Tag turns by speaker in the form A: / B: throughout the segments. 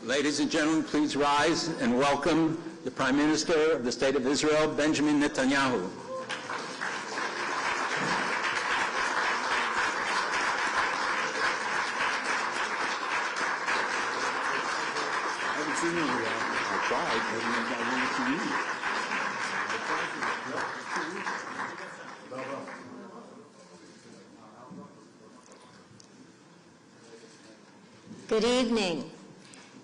A: Ladies and gentlemen, please rise and welcome the Prime Minister of the State of Israel, Benjamin Netanyahu. I haven't seen him outside. I wanted to meet you.
B: Good evening.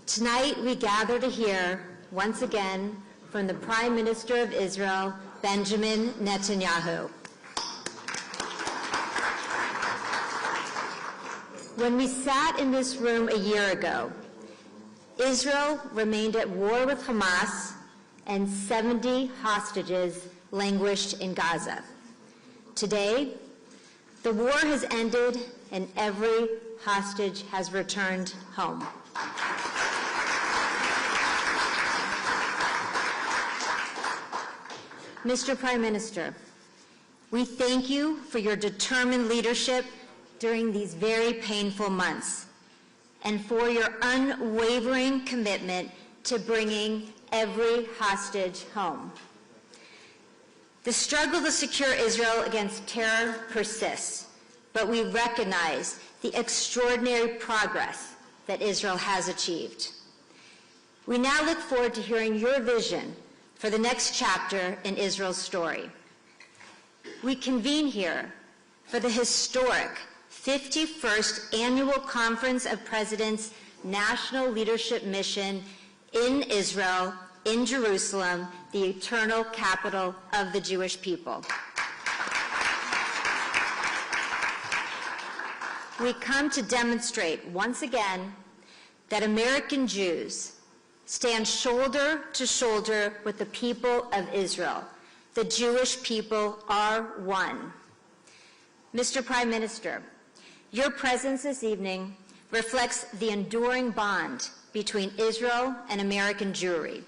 B: Tonight we gather to hear, once again, from the Prime Minister of Israel, Benjamin Netanyahu. When we sat in this room a year ago, Israel remained at war with Hamas and 70 hostages languished in Gaza. Today, the war has ended and every hostage has returned home. Mr. Prime Minister, we thank you for your determined leadership during these very painful months and for your unwavering commitment to bringing every hostage home. The struggle to secure Israel against terror persists, but we recognize the extraordinary progress that Israel has achieved. We now look forward to hearing your vision for the next chapter in Israel's story. We convene here for the historic 51st Annual Conference of Presidents National Leadership Mission in Israel, in Jerusalem, the eternal capital of the Jewish people. We come to demonstrate once again that American Jews stand shoulder to shoulder with the people of Israel. The Jewish people are one. Mr. Prime Minister, your presence this evening reflects the enduring bond between Israel and American Jewry.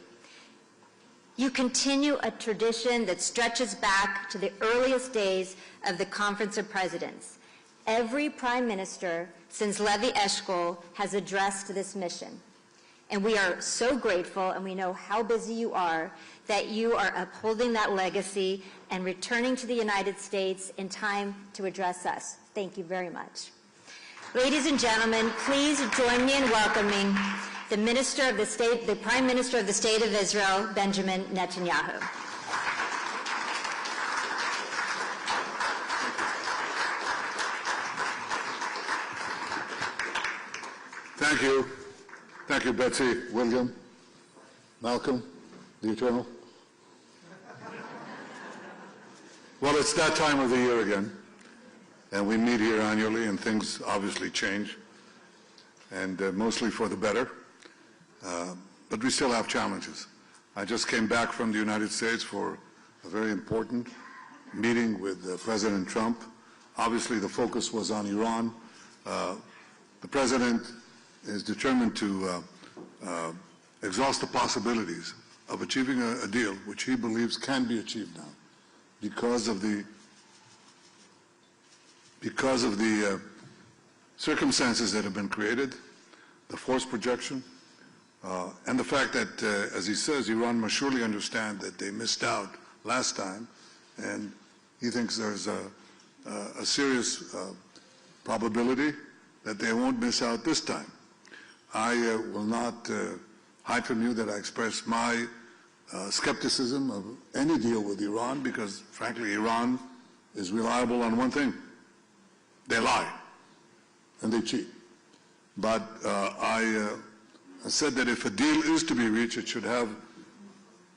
B: You continue a tradition that stretches back to the earliest days of the Conference of Presidents. Every Prime Minister since Levi Eshkol has addressed this mission. And we are so grateful, and we know how busy you are, that you are upholding that legacy and returning to the United States in time to address us. Thank you very much. Ladies and gentlemen, please join me in welcoming the Prime Minister of the State of Israel, Benjamin Netanyahu.
C: Thank you. Thank you, Betsy, William, Malcolm, the Eternal. Well, it's that time of the year again, and we meet here annually, and things obviously change, and mostly for the better, but we still have challenges. I just came back from the United States for a very important meeting with President Trump. Obviously, the focus was on Iran. The President is determined to exhaust the possibilities of achieving a deal which he believes can be achieved now because of the circumstances that have been created, the force projection, and the fact that, as he says, Iran must surely understand that they missed out last time, and he thinks there's a serious probability that they won't miss out this time. I will not hide from you that I express my skepticism of any deal with Iran because, frankly, Iran is reliable on one thing. They lie and they cheat. But I said that if a deal is to be reached, it should have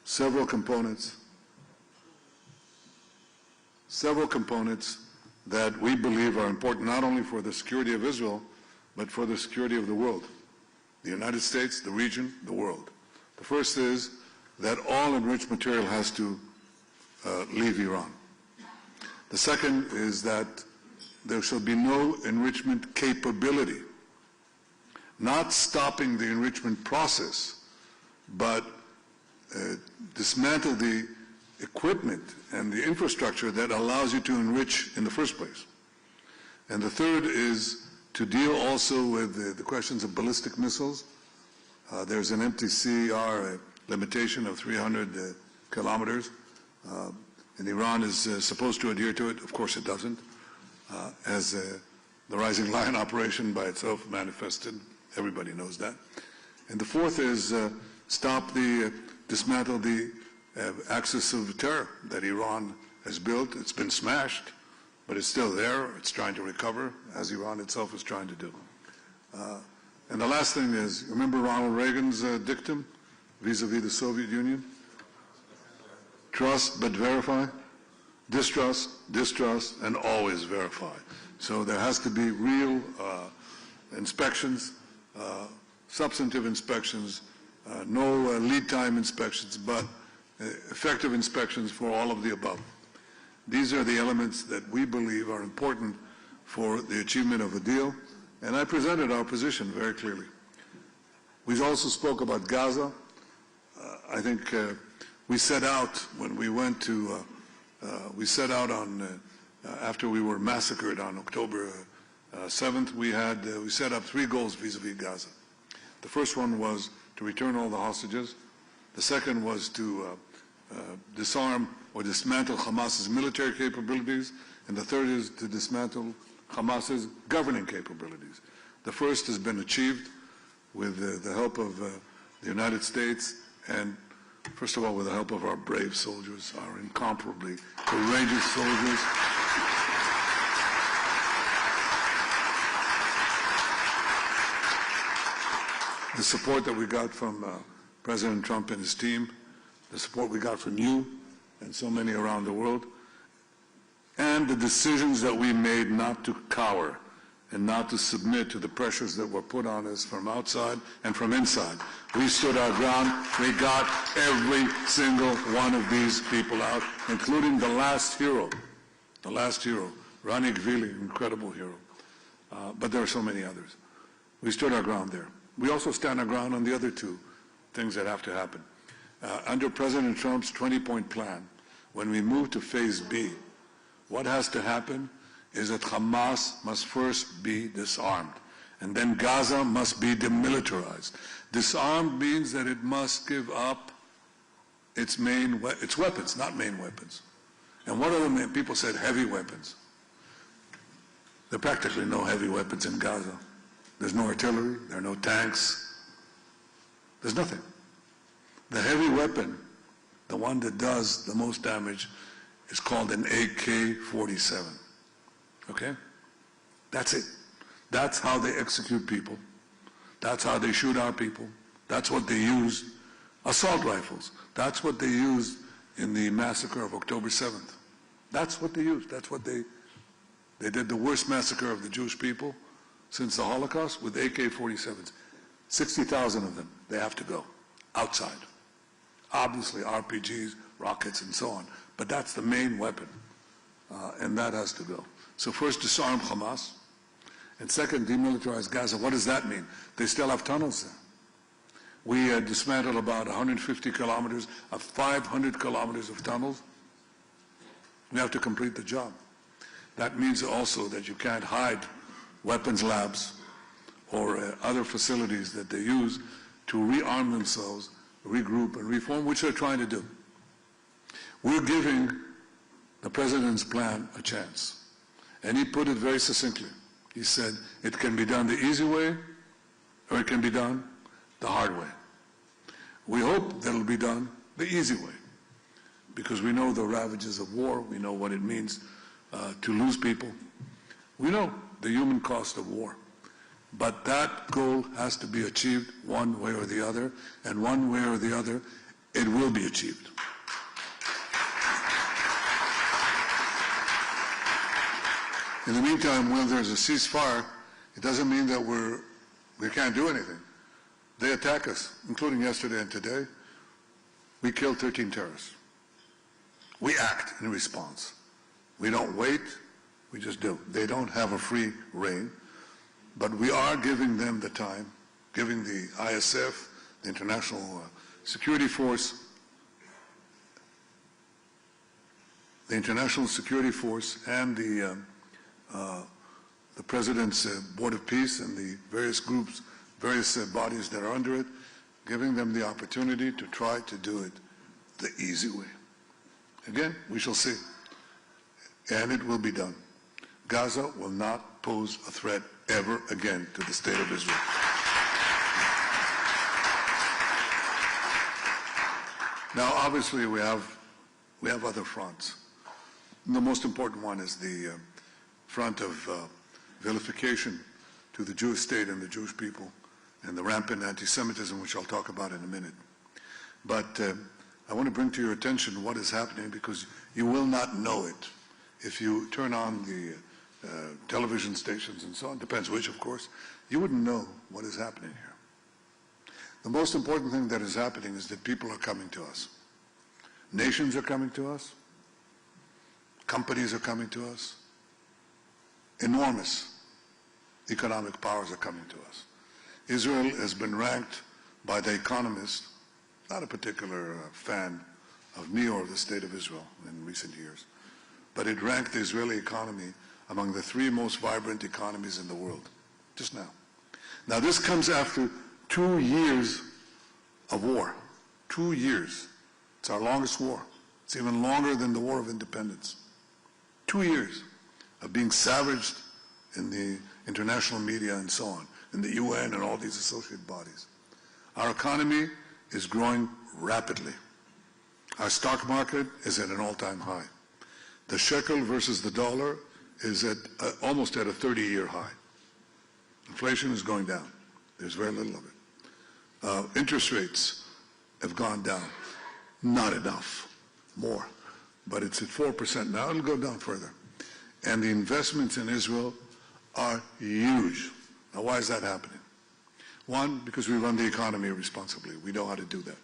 C: several components that we believe are important not only for the security of Israel, but for the security of the world. The United States, the region, the world. The first is that all enriched material has to leave Iran. The second is that there shall be no enrichment capability, not stopping the enrichment process, but dismantle the equipment and the infrastructure that allows you to enrich in the first place. And the third is to deal also with the questions of ballistic missiles, There's an MTCR limitation of 300 kilometers, and Iran is supposed to adhere to it. Of course it doesn't, as the Rising Lion operation by itself manifested. Everybody knows that. And the fourth is dismantle the axis of terror that Iran has built. It's been smashed, but it's still there. It's trying to recover, as Iran itself is trying to do. And the last thing is, remember Ronald Reagan's dictum vis-a-vis the Soviet Union? Trust but verify, distrust, distrust, and always verify. So there has to be real inspections, substantive inspections, no lead time inspections, but effective inspections for all of the above. These are the elements that we believe are important for the achievement of a deal, and I presented our position very clearly. We also spoke about Gaza. I think we set out when we went to, after we were massacred on October 7th, we set up 3 goals vis-a-vis Gaza. The first one was to return all the hostages. The second was to disarm or dismantle Hamas's military capabilities. And the third is to dismantle Hamas's governing capabilities. The first has been achieved with the help of the United States and, first of all, with the help of our brave soldiers, our incomparably courageous soldiers. The support that we got from President Trump and his team, the support we got from you and so many around the world, and the decisions that we made not to cower and not to submit to the pressures that were put on us from outside and from inside. We stood our ground. We got every single one of these people out, including the last hero, Rani Gvili, incredible hero. But there are so many others. We stood our ground there. We also stand our ground on the other 2 things that have to happen. Under President Trump's 20-point plan, when we move to Phase B, what has to happen is that Hamas must first be disarmed, and then Gaza must be demilitarized. Disarmed means that it must give up its weapons, not main weapons. And what are the main? People said heavy weapons. There are practically no heavy weapons in Gaza. There's no artillery, there are no tanks, there's nothing. The heavy weapon, the one that does the most damage, is called an AK-47. Okay? That's it. That's how they execute people. That's how they shoot our people. That's what they use. Assault rifles. That's what they used in the massacre of October 7th. That's what they used. That's what they did the worst massacre of the Jewish people since the Holocaust with AK-47s. 60,000 of them. They have to go outside. Obviously RPGs, rockets, and so on. But that's the main weapon, and that has to go. So first, disarm Hamas, and second, demilitarize Gaza. What does that mean? They still have tunnels there. We dismantled about 150 kilometers of 500 kilometers of tunnels. We have to complete the job. That means also that you can't hide weapons labs or other facilities that they use to rearm themselves, regroup, and reform, which they're trying to do. We're giving the President's plan a chance. And he put it very succinctly. He said, it can be done the easy way, or it can be done the hard way. We hope that it'll be done the easy way, because we know the ravages of war. We know what it means to lose people. We know the human cost of war. But that goal has to be achieved one way or the other, and one way or the other, it will be achieved. In the meantime, when there's a ceasefire, it doesn't mean that we can't do anything. They attack us, including yesterday and today. We killed 13 terrorists. We act in response. We don't wait, we just do. They don't have a free rein, but we are giving them the time, giving the ISF, the International Security Force, and the President's Board of Peace and the various groups, various bodies that are under it, giving them the opportunity to try to do it the easy way. Again, we shall see. And it will be done. Gaza will not pose a threat ever again to the State of Israel. Now, obviously, we have other fronts. The most important one is the front of vilification to the Jewish state and the Jewish people, and the rampant anti-Semitism, which I'll talk about in a minute. But I want to bring to your attention what is happening, because you will not know it if you turn on the television stations and so on. Depends which, of course. You wouldn't know what is happening here. The most important thing that is happening is that people are coming to us. Nations are coming to us. Companies are coming to us. Enormous economic powers are coming to us. Israel has been ranked by The Economist, not a particular fan of me or of the State of Israel in recent years, but it ranked the Israeli economy among the 3 most vibrant economies in the world, just now. Now, this comes after 2 years of war. 2 years. It's our longest war. It's even longer than the War of Independence. 2 years of being savaged in the international media and so on, in the UN and all these associated bodies. Our economy is growing rapidly. Our stock market is at an all-time high. The shekel versus the dollar is at almost at a 30-year high. Inflation is going down. There's very little of it. Interest rates have gone down. Not enough. More. But it's at 4% now. It'll go down further. And the investments in Israel are huge. Now, why is that happening? 1, because we run the economy responsibly. We know how to do that.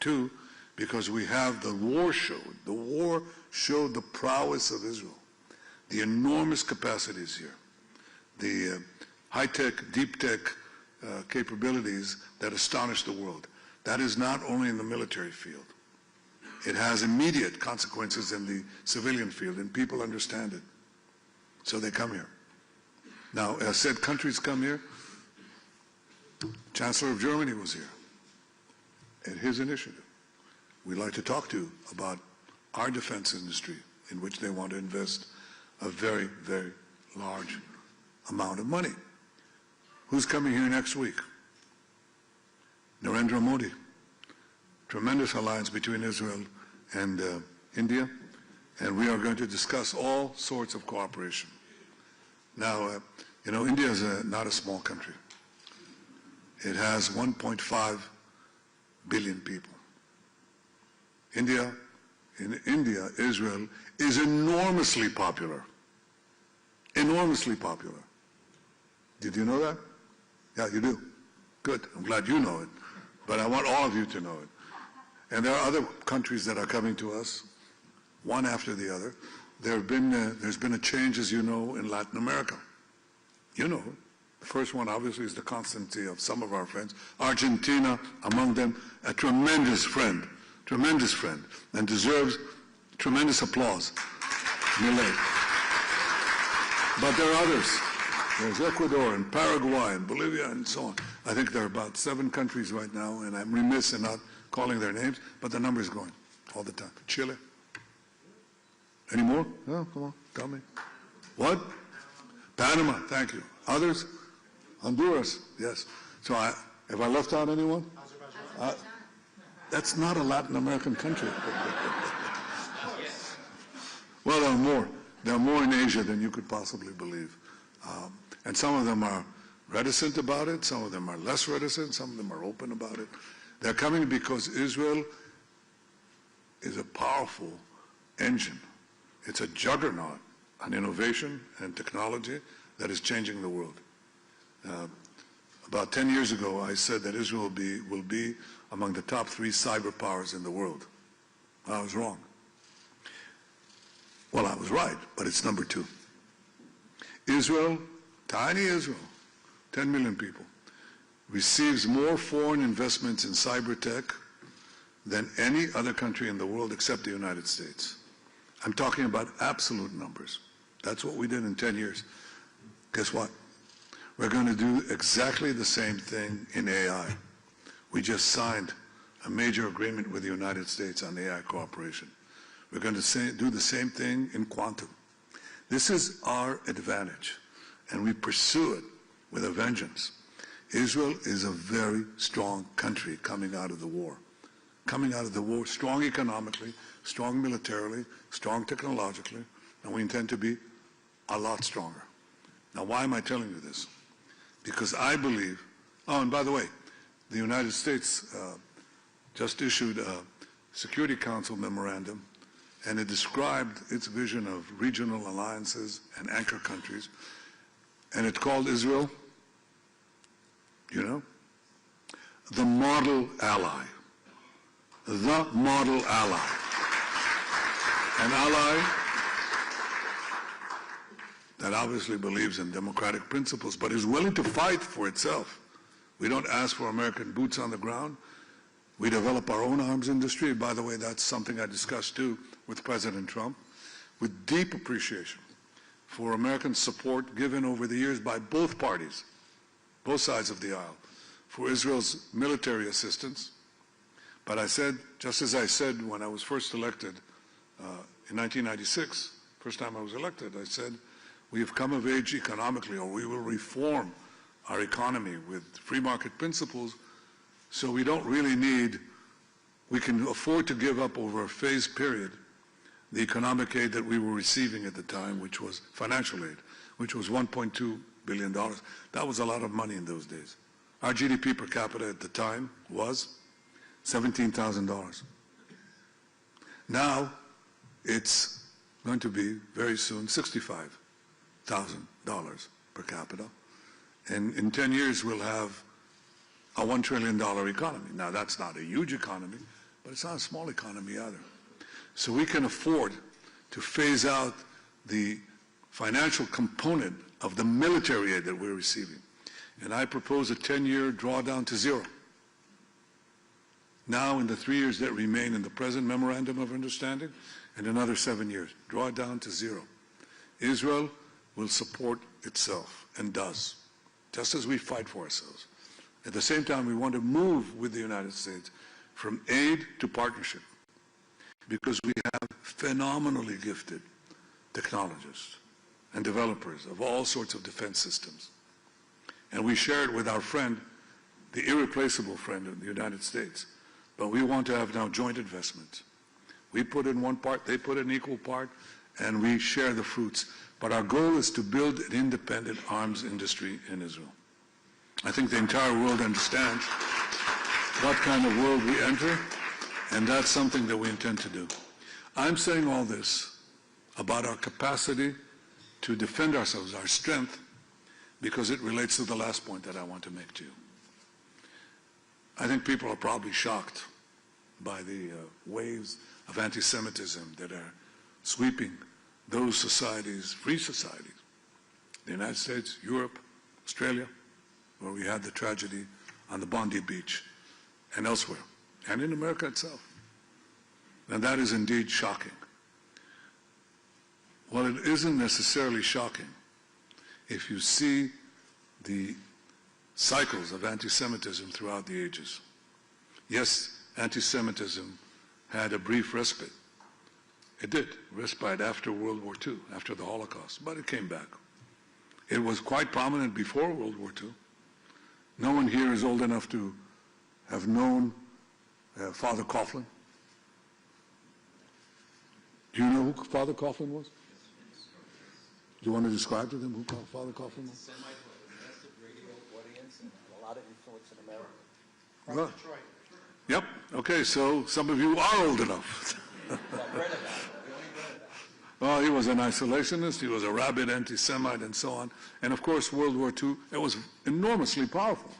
C: 2, because we have the war showed the prowess of Israel, the enormous capacities here, the high-tech, deep-tech capabilities that astonish the world. That is not only in the military field. It has immediate consequences in the civilian field, and people understand it. So they come here. Now, as said, countries come here. Chancellor of Germany was here at his initiative. We'd like to talk to you about our defense industry, in which they want to invest a very, very large amount of money. Who's coming here next week? Narendra Modi. Tremendous alliance between Israel and India, and we are going to discuss all sorts of cooperation. Now, India is not a small country. It has 1.5 billion people. In India, Israel is enormously popular. Enormously popular. Did you know that? Yeah, you do. Good. I'm glad you know it. But I want all of you to know it. And there are other countries that are coming to us, one after the other. There's been a change, as you know, in Latin America. You know, the first one, obviously, is the constancy of some of our friends. Argentina, among them, a tremendous friend, and deserves tremendous applause. Milei. But there are others. There's Ecuador and Paraguay and Bolivia and so on. I think there are about 7 countries right now, and I'm remiss in not calling their names, but the number is going all the time. Chile. Any more? No, come on, tell me. What? Panama, thank you. Others? Honduras, yes. So have I left out anyone? That's not a Latin American country. Well, there are more. There are more in Asia than you could possibly believe. And some of them are reticent about it, some of them are less reticent, some of them are open about it. They're coming because Israel is a powerful engine. It's a juggernaut on innovation and technology that is changing the world. About 10 years ago, I said that Israel will be among the top 3 cyber powers in the world. I was wrong. Well, I was right, but it's number 2. Israel, tiny Israel, 10 million people, receives more foreign investments in cyber tech than any other country in the world except the United States. I'm talking about absolute numbers. That's what we did in 10 years. Guess what? We're going to do exactly the same thing in AI. We just signed a major agreement with the United States on AI cooperation. We're going to do the same thing in quantum. This is our advantage, and we pursue it with a vengeance. Israel is a very strong country coming out of the war. Coming out of the war, strong economically, strong militarily, strong technologically, and we intend to be a lot stronger. Now, why am I telling you this? Because I believe, oh, and by the way, the United States just issued a Security Council memorandum, and it described its vision of regional alliances and anchor countries, and it called Israel, you know, the model ally. The model ally. An ally that obviously believes in democratic principles, but is willing to fight for itself. We don't ask for American boots on the ground. We develop our own arms industry. By the way, that's something I discussed too with President Trump, with deep appreciation for American support given over the years by both parties, both sides of the aisle, for Israel's military assistance. But I said, just as I said when I was first elected in 1996, first time I was elected, I said, we have come of age economically, or we will reform our economy with free market principles, so we don't really need, we can afford to give up over a phased period the economic aid that we were receiving at the time, which was financial aid, which was $1.2 billion. That was a lot of money in those days. Our GDP per capita at the time was $17,000. Now it's going to be very soon $65,000 per capita. And in 10 years we'll have a $1 trillion economy. Now that's not a huge economy, but it's not a small economy either. So we can afford to phase out the financial component of the military aid that we're receiving. And I propose a 10-year drawdown to zero. Now, in the 3 years that remain in the present Memorandum of Understanding, and another 7 years, draw it down to zero. Israel will support itself, and does, just as we fight for ourselves. At the same time, we want to move with the United States from aid to partnership, because we have phenomenally gifted technologists and developers of all sorts of defense systems. And we share it with our friend, the irreplaceable friend of the United States. But we want to have now joint investments. We put in one part, they put in an equal part, and we share the fruits. But our goal is to build an independent arms industry in Israel. I think the entire world understands what kind of world we enter, and that's something that we intend to do. I'm saying all this about our capacity to defend ourselves, our strength, because it relates to the last point that I want to make to you. I think people are probably shocked by the waves of anti-Semitism that are sweeping those societies, free societies, the United States, Europe, Australia, where we had the tragedy on the Bondi Beach, and elsewhere, and in America itself. And that is indeed shocking. Well, it isn't necessarily shocking if you see the cycles of anti-Semitism throughout the ages. Yes, anti-Semitism had a brief respite. It did, respite after World War II, after the Holocaust, but it came back. It was quite prominent before World War II. No one here is old enough to have known Father Coughlin. Do you know who Father Coughlin was? Do you want to describe to them who Father Coughlin was?
D: A lot of influence in America.
C: From Detroit. Yep. Okay, so some of you are old enough. Well, he was an isolationist, he was a rabid anti-Semite, and so on. And of course, World War II, it was enormously powerful.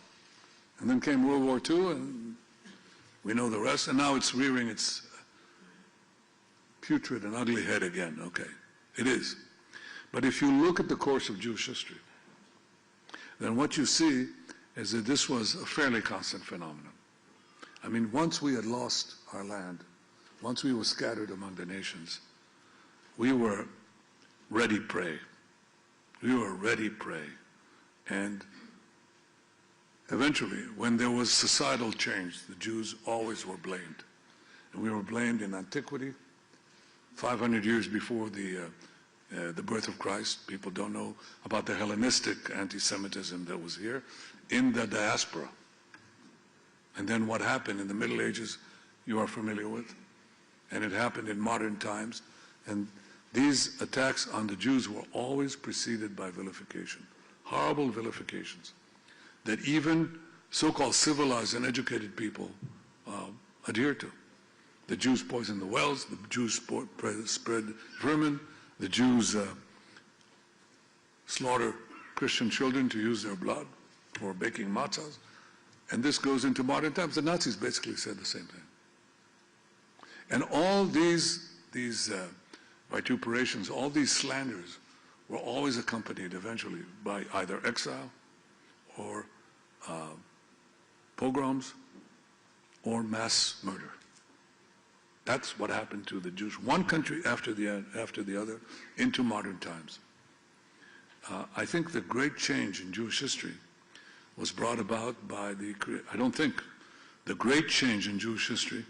C: And then came World War II, and we know the rest, and now it's rearing its putrid and ugly head again. Okay, it is. But if you look at the course of Jewish history, then what you see is that this was a fairly constant phenomenon. I mean, once we had lost our land, once we were scattered among the nations, we were ready prey. We were ready prey. And eventually, when there was societal change, the Jews always were blamed. And we were blamed in antiquity, 500 years before the birth of Christ. People don't know about the Hellenistic anti-Semitism that was here in the diaspora. And then what happened in the Middle Ages, you are familiar with. And it happened in modern times. And these attacks on the Jews were always preceded by vilification, horrible vilifications, that even so-called civilized and educated people adhere to. The Jews poisoned the wells, the Jews spread vermin, the Jews slaughter Christian children to use their blood for baking matzahs. And this goes into modern times. The Nazis basically said the same thing. And all these vituperations, all these slanders were always accompanied eventually by either exile or pogroms or mass murder. That's what happened to the Jews, one country after the other, into modern times. I think the great change in Jewish history was brought about by the great change in Jewish history,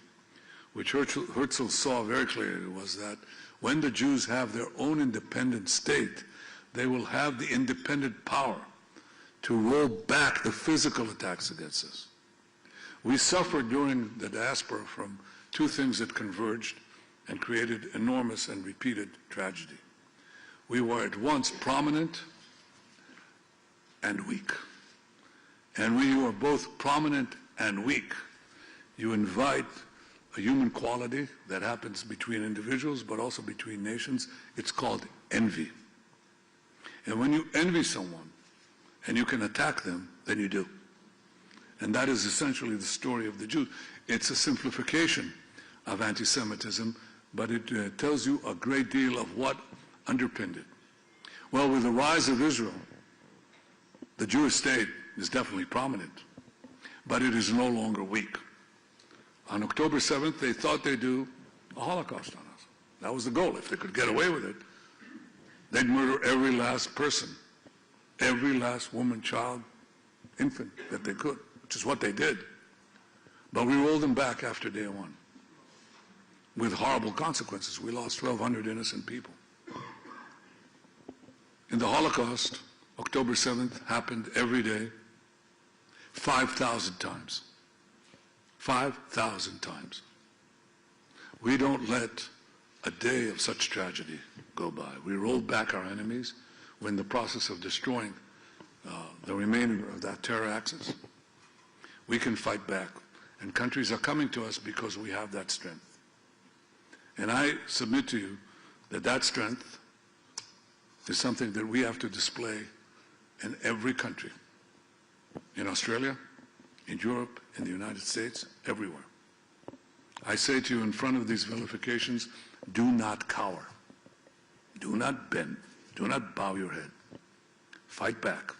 C: which Herzl saw very clearly, was that when the Jews have their own independent state, they will have the independent power to roll back the physical attacks against us. We suffered during the diaspora from two things that converged and created enormous and repeated tragedy. We were at once prominent and weak. And when you are both prominent and weak, you invite a human quality that happens between individuals, but also between nations. It's called envy. And when you envy someone and you can attack them, then you do. And that is essentially the story of the Jews. It's a simplification of anti-Semitism, but it tells you a great deal of what underpinned it. Well, with the rise of Israel, the Jewish state is definitely prominent, but it is no longer weak. On October 7th, they thought they'd do a Holocaust on us. That was the goal. If they could get away with it, they'd murder every last person, every last woman, child, infant that they could, which is what they did. But we rolled them back after day one with horrible consequences. We lost 1,200 innocent people. In the Holocaust, October 7th happened every day, 5,000 times. 5,000 times. We don't let a day of such tragedy go by. We rolled back our enemies. We're in the process of destroying the remainder of that terror axis. We can fight back. And countries are coming to us because we have that strength. And I submit to you that that strength is something that we have to display in every country. In Australia, in Europe, in the United States, everywhere. I say to you in front of these vilifications, do not cower. Do not bend. Do not bow your head. Fight back.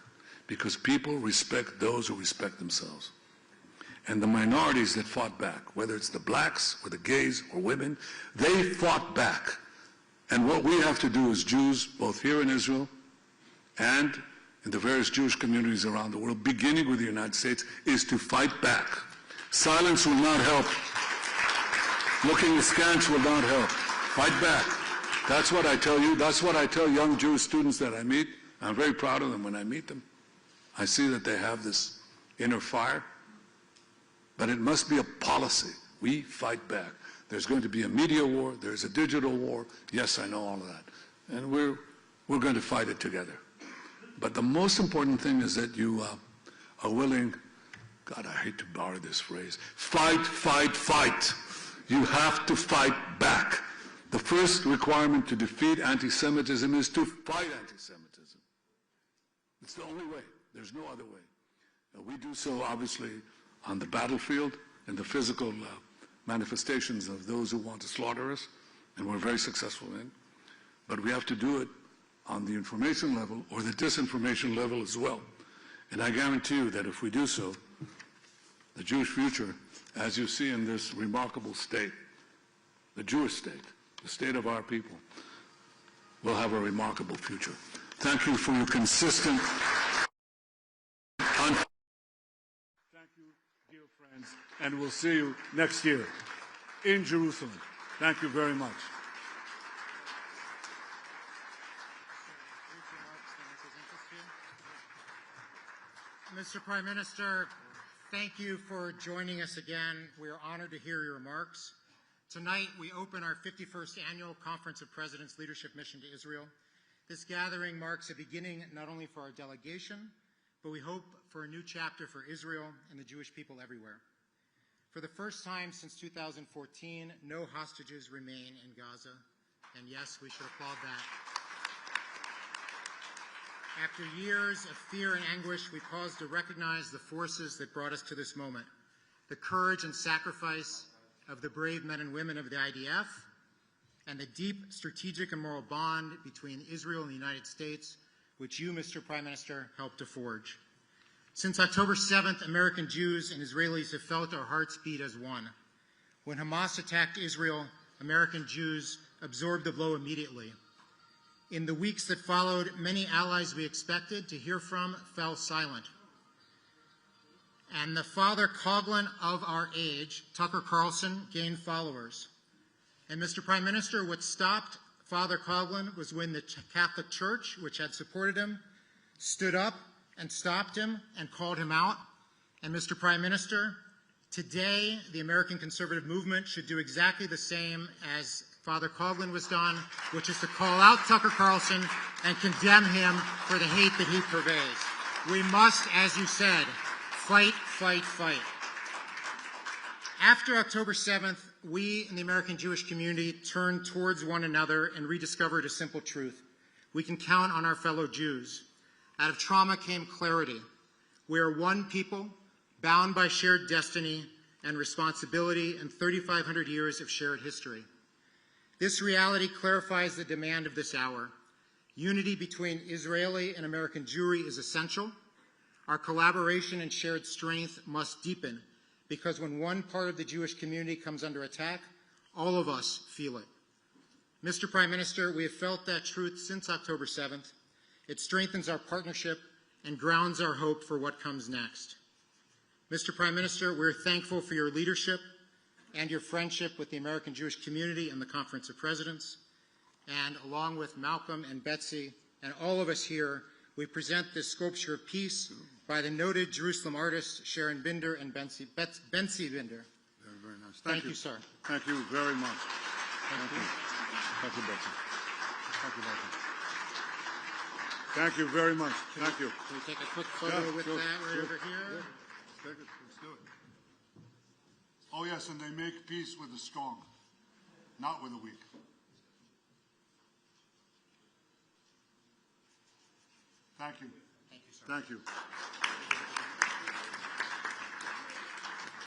C: Because people respect those who respect themselves. And the minorities that fought back, whether it's the blacks or the gays or women, they fought back. And what we have to do as Jews, both here in Israel and in the various Jewish communities around the world, beginning with the United States, is to fight back. Silence will not help. Looking askance will not help. Fight back. That's what I tell you. That's what I tell young Jewish students that I meet. I'm very proud of them when I meet them. I see that they have this inner fire. But it must be a policy. We fight back. There's going to be a media war. There's a digital war. Yes, I know all of that. And we're going to fight it together. But the most important thing is that you are willing, God, I hate to borrow this phrase, fight, fight, fight. You have to fight back. The first requirement to defeat anti-Semitism is to fight anti-Semitism. It's the only way. There's no other way. We do so, obviously, on the battlefield and the physical manifestations of those who want to slaughter us, and we're very successful in. But we have to do it on the information level or the disinformation level as well. And I guarantee you that if we do so, the Jewish future, as you see in this remarkable state, the Jewish state, the state of our people, will have a remarkable future. Thank you for your consistent And we'll see you next year in Jerusalem. Thank you very much.
E: Mr. Prime Minister, thank you for joining us again. We are honored to hear your remarks. Tonight, we open our 51st Annual Conference of Presidents Leadership Mission to Israel. This gathering marks a beginning not only for our delegation, but we hope for a new chapter for Israel and the Jewish people everywhere. For the first time since 2014, no hostages remain in Gaza, and yes, we should applaud that. After years of fear and anguish, we pause to recognize the forces that brought us to this moment, the courage and sacrifice of the brave men and women of the IDF, and the deep strategic and moral bond between Israel and the United States, which you, Mr. Prime Minister, helped to forge. Since October 7th, American Jews and Israelis have felt our hearts beat as one. When Hamas attacked Israel, American Jews absorbed the blow immediately. In the weeks that followed, many allies we expected to hear from fell silent. And the Father Coughlin of our age, Tucker Carlson, gained followers. And Mr. Prime Minister, what stopped Father Coughlin was when the Catholic Church, which had supported him, stood up and stopped him and called him out. And Mr. Prime Minister, today the American conservative movement should do exactly the same as Father Coughlin was done, which is to call out Tucker Carlson and condemn him for the hate that he purveys. We must, as you said, fight, fight, fight. After October 7th, we in the American Jewish community turned towards one another and rediscovered a simple truth. We can count on our fellow Jews. Out of trauma came clarity. We are one people, bound by shared destiny and responsibility and 3,500 years of shared history. This reality clarifies the demand of this hour. Unity between Israeli and American Jewry is essential. Our collaboration and shared strength must deepen, because when one part of the Jewish community comes under attack, all of us feel it. Mr. Prime Minister, we have felt that truth since October 7th. It strengthens our partnership and grounds our hope for what comes next. Mr. Prime Minister, we're thankful for your leadership and your friendship with the American Jewish community and the Conference of Presidents. And along with Malcolm and Betsy and all of us here, we present this sculpture of peace by the noted Jerusalem artists Sharon Binder and Betsy Binder.
C: Very nice.
E: Thank you, sir.
C: Thank you very much. Thank you. Thank you, Betsy. Thank you, Betsy. Thank you very much. Thank you.
E: Can we take a quick photo with that right over here?
C: Yeah. Take it. Let's do it. Oh, yes, and they make peace with the strong, not with the weak. Thank you.
E: Thank you, sir.
C: Thank you.